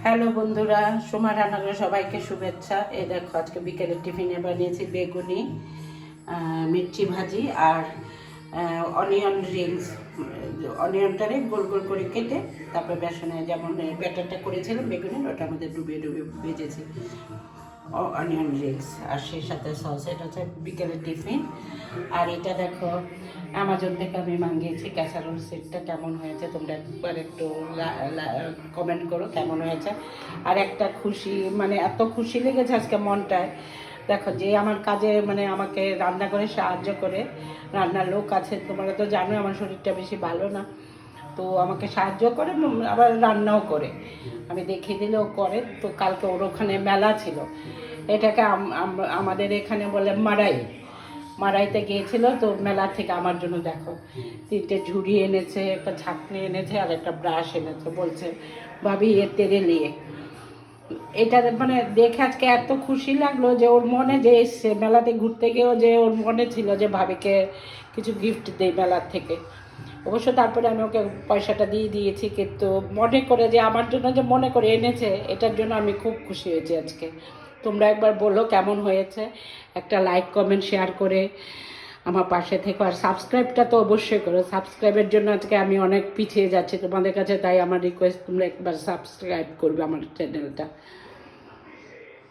Hello বন্ধুরা, সোমা রান্নাঘরে সবাইকে শুভেচ্ছা। এই দেখো আজকে বিকেলের টিফিনে বানিয়েছি বেগুনি, মির্চি ভাজি আর অনিয়ন রিংস। অনিয়নটারে গোল গোল করে কেটে তারপরে বেসনে যেমন ব্যাটারটা করেছিলাম বেগুনের, ওটার মধ্যে ডুবিয়ে ডুবিয়ে ভেজেছি অনিয়ন রিংস। আর সেই সাথে সস। এটা হচ্ছে বিকেলের টিফিন। আর এটা দেখো অ্যামাজন থেকে আমি মাঙ্গিয়েছি ক্যাসারোল সেটটা। কেমন হয়েছে তোমরা একবার একটু কমেন্ট করো কেমন হয়েছে। আর একটা খুশি, মানে এত খুশি লেগেছে আজকে মনটায়। দেখো যে আমার কাজে মানে আমাকে রান্না করে সাহায্য করে, রান্নার লোক আছে, তোমরা তো জানো আমার শরীরটা বেশি ভালো না, তো আমাকে সাহায্য করে আবার রান্নাও করে, আমি দেখিয়ে দিলেও করে। তো কালকে ওর ওখানে মেলা ছিল, এটাকে আমাদের এখানে বলে মারাইতে গিয়েছিল। তো মেলা থেকে আমার জন্য দেখো 3টে ঝুড়ি এনেছে, একটা ছাঁকনি এনেছে আর একটা ব্রাশ এনেছে। বলছে ভাবি এ তেরে নিয়ে। এটা মানে দেখে আজকে এত খুশি লাগলো যে ওর মনে যে এসছে মেলাতে ঘুরতে গিয়েও, যে ওর মনে ছিল যে ভাবিকে কিছু গিফট দেই মেলার থেকে। অবশ্য তারপরে আমি ওকে পয়সাটা দিয়ে দিয়েছি, কিন্তু মনে করে যে আমার জন্য যে মনে করে এনেছে, এটার জন্য আমি খুব খুশি হয়েছি আজকে। তোমরা একবার বলো কেমন হয়েছে, একটা লাইক কমেন্ট শেয়ার করে আমার পাশে থেকো। আর সাবস্ক্রাইবটা তো অবশ্যই করো, সাবস্ক্রাইবের জন্য আজকে আমি অনেক পিছিয়ে যাচ্ছি তোমাদের কাছে, তাই আমার রিকোয়েস্ট তোমরা একবার সাবস্ক্রাইব করবে আমার চ্যানেলটা।